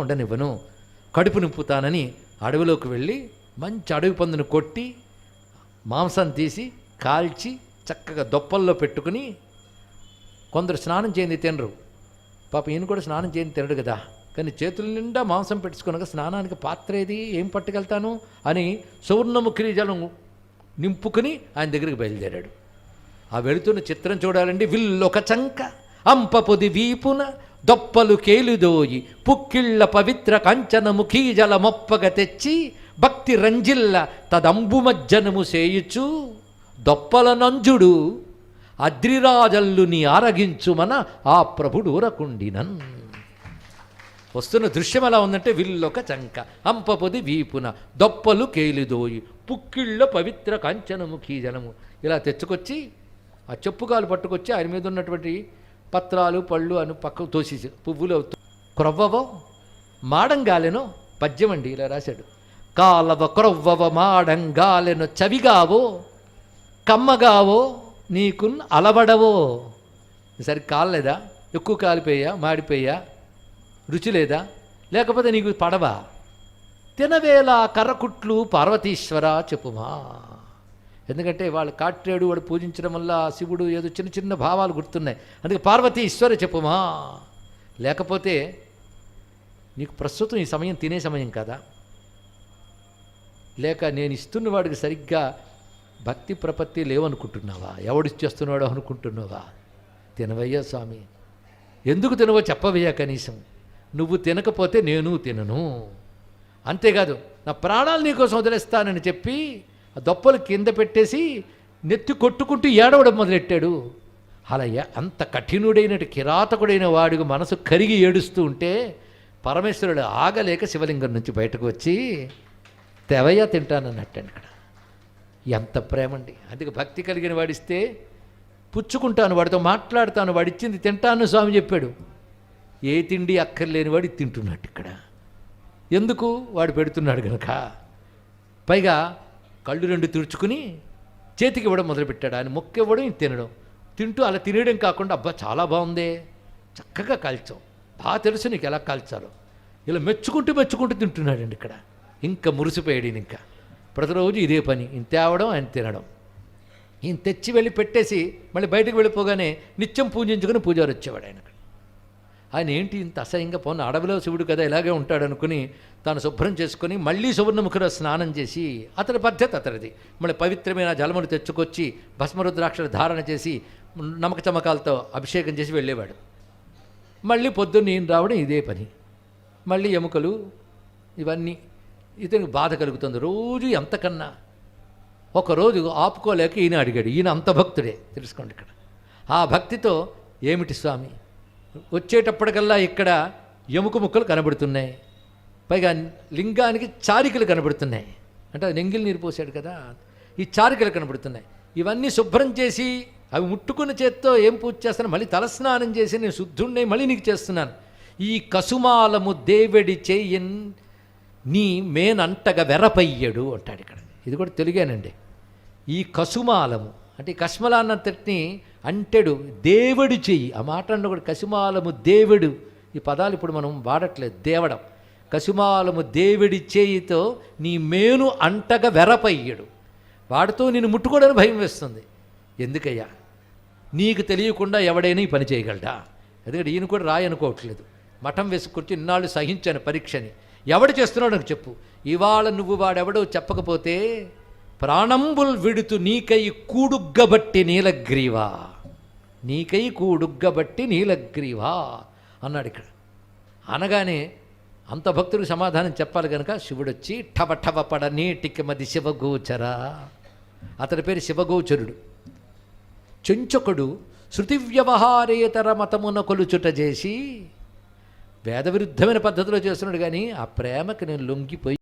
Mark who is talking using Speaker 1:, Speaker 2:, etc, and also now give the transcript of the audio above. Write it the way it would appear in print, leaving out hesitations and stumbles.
Speaker 1: ఉండనివ్వను, కడుపు నింపుతానని అడవిలోకి వెళ్ళి మంచి అడవి పందును కొట్టి మాంసం తీసి కాల్చి చక్కగా దొప్పల్లో పెట్టుకుని, కొందరు స్నానం చేయండి తినరు, పాప ఈయన కూడా స్నానం చేయండి తినడు కదా, కానీ చేతుల నిండా మాంసం పెట్టుకున్నాక స్నానానికి పాత్ర ఏది, ఏం పట్టుకెళ్తాను అని సువర్ణముఖి జలం నింపుకుని ఆయన దగ్గరికి బయలుదేరాడు. ఆ వెళుతున్న చిత్రం చూడాలండి. విల్లొక చంక అంపపొది వీపున దొప్పలు కేలుదోయి పుక్కిళ్ళ పవిత్ర కంచనముఖీ జల మొప్పగ తెచ్చి భక్తి రంజిల్ల తదంబుమజ్జనము సేయుచు దొప్పల నంజుడు అద్రిరాజల్లుని ఆరగించుమన ఆ ప్రభుడు ఊరకుండినన్. వస్తున్న దృశ్యం ఎలా ఉందంటే, విల్లొక చంక అంపపొది వీపున దొప్పలు కేలిదోయి పుక్కిళ్ళ పవిత్ర కాంచనముఖీ జలము ఇలా తెచ్చుకొచ్చి ఆ చెప్పుకాలు పట్టుకొచ్చి ఆయన మీద ఉన్నటువంటి పత్రాలు పళ్ళు అని పక్కకు తోసేసి పువ్వులు క్రొవ్వవో మాడంగాలెనో పద్యం అండి ఇలా రాశాడు. కాలవ క్రొవ్వవ మాడంగాలెనో చవిగావో కమ్మగావో నీకున్ అలవడవో. సరి కాలేదా, ఎక్కువ కాలిపోయా, మాడిపోయా, రుచి లేదా, లేకపోతే నీకు పడవా, తినవేళ కర్రకుట్లు పార్వతీశ్వర చెప్పుమా. ఎందుకంటే వాళ్ళు కాట్రేడు వాడు పూజించడం వల్ల శివుడు ఏదో చిన్న చిన్న భావాలు గుర్తున్నాయి, అందుకే పార్వతీశ్వర చెప్పుమా. లేకపోతే నీకు ప్రస్తుతం ఈ సమయం తినే సమయం కదా, లేక నేను ఇస్తున్న వాడికి సరిగ్గా భక్తి ప్రపత్తి లేవనుకుంటున్నావా, ఎవడిచ్చేస్తున్నాడో అనుకుంటున్నావా. తినవయ్యా స్వామి, ఎందుకు తినవో చెప్పవయ్యా, కనీసం నువ్వు తినకపోతే నేను తినను, అంతేకాదు నా ప్రాణాలు నీకోసం వదిలేస్తానని చెప్పి ఆ దొప్పలు కింద పెట్టేసి నెత్తి కొట్టుకుంటూ ఏడవడం మొదలెట్టాడు. అలా అంత కఠినుడైన కిరాతకుడైన వాడికి మనసు కరిగి ఏడుస్తూ ఉంటే పరమేశ్వరుడు ఆగలేక శివలింగం నుంచి బయటకు వచ్చి తెవయ్యా తింటానన్నట్టండి. ఇక్కడ ఎంత ప్రేమండి. అందుకే భక్తి కలిగిన వాడిస్తే పుచ్చుకుంటాను, వాడితో మాట్లాడతాను, వాడిచ్చింది తింటాను స్వామి చెప్పాడు. ఏ తిండి అక్కర్లేని వాడు తింటున్నట్టు ఇక్కడ. ఎందుకు, వాడు పెడుతున్నాడు కనుక. పైగా కళ్ళు రెండు తుడుచుకుని చేతికి ఇవ్వడం మొదలుపెట్టాడు. ఆయన మొక్క ఇవ్వడం తినడం, తింటూ అలా తినేయడం కాకుండా, అబ్బా చాలా బాగుందే, చక్కగా కాల్చావు, బాగా తెలుసు నీకు ఎలా కాల్చాలో, ఇలా మెచ్చుకుంటూ తింటున్నాడండి ఇక్కడ. ఇంకా మురిసిపోయాడు ఈయన. ఇంకా ప్రతిరోజు ఇదే పని, ఈయన తేవడం ఆయన తినడం. ఈయన తెచ్చి వెళ్ళి పెట్టేసి మళ్ళీ బయటకు వెళ్ళిపోగానే నిత్యం పూజించుకుని పూజారు వచ్చేవాడు ఆయన. ఆయన ఏంటి ఇంత అసహ్యంగా పోన్న, అడవిలో శివుడు కదా ఇలాగే ఉంటాడు అనుకుని తాను శుభ్రం చేసుకుని మళ్ళీ సువర్ణముఖిలో స్నానం చేసి, అతని పద్ధతి అతనిది, మళ్ళీ పవిత్రమైన జలమును తెచ్చుకొచ్చి భస్మరుద్రాక్షలు ధారణ చేసి నమక చమకాలతో అభిషేకం చేసి వెళ్ళేవాడు. మళ్ళీ పొద్దున్న ఈయన రావడం ఇదే పని, మళ్ళీ ఎముకలు ఇవన్నీ. ఇతనికి బాధ కలుగుతుంది రోజు. ఎంతకన్నా ఒకరోజు ఆపుకోలేక ఈయన అడిగాడు. ఈయన అంత భక్తుడే, తెలుసుకోండి ఇక్కడ. ఆ భక్తితో, ఏమిటి స్వామి, వచ్చేటప్పటికల్లా ఇక్కడ ఎముక ముక్కలు కనబడుతున్నాయి, పైగా లింగానికి చారికలు కనబడుతున్నాయి, అంటే అది నెంగిల్ నీరు పోసాడు కదా, ఈ చారికలు కనబడుతున్నాయి. ఇవన్నీ శుభ్రం చేసి అవి ముట్టుకున్న చేత్తో ఏం పూజ చేస్తాను, మళ్ళీ తలస్నానం చేసి నేను శుద్ధుణ్ణి మళ్ళీ నీకు చేస్తున్నాను. ఈ కసుమాలము దేవడి చేయన్ నీ మేనంటగా వెరపయ్యడు అంటాడు ఇక్కడ. ఇది కూడా తెలుగేనండి. ఈ కసుమాలము అంటే ఈ కష్మలాన్నంతటిని అంటెడు దేవుడి చెయ్యి, ఆ మాట అన్న కూడా కసుమాలము దేవుడు, ఈ పదాలు ఇప్పుడు మనం వాడట్లేదు, దేవడం. కసుమాలము దేవుడి చేయితో నీ మేను అంటగా వెరపయ్యడు, వాడితో నేను ముట్టుకోవడానికి భయం వేస్తుంది. ఎందుకయ్యా, నీకు తెలియకుండా ఎవడైనా ఈ పని చేయగలడా? ఎందుకంటే ఈయన కూడా రాయి అనుకోవట్లేదు, మఠం వేసుకొచ్చి ఇన్నాళ్ళు సహించాను పరీక్షని. ఎవడు చేస్తున్నాడు నాకు చెప్పు. ఇవాళ నువ్వు వాడెవడో చెప్పకపోతే ప్రాణంబుల్ విడుతు నీకై కూడుగ్గబట్టి నీలగ్రీవా, నీకై కూడుగ్గబట్టి నీలగ్రీవా అన్నాడు ఇక్కడ. అనగానే అంత భక్తుడికి సమాధానం చెప్పాలి కనుక శివుడొచ్చి ఠవ ఠవ పడ నీటికి మది శివగోచర. అతని పేరు శివగోచరుడు. చెంచొకడు శృతి వ్యవహారేతర మతమున కొలుచుట చేసి వేద విరుద్ధమైన పద్ధతిలో చేస్తున్నాడు, కానీ ఆ ప్రేమకి నేను లొంగిపోయి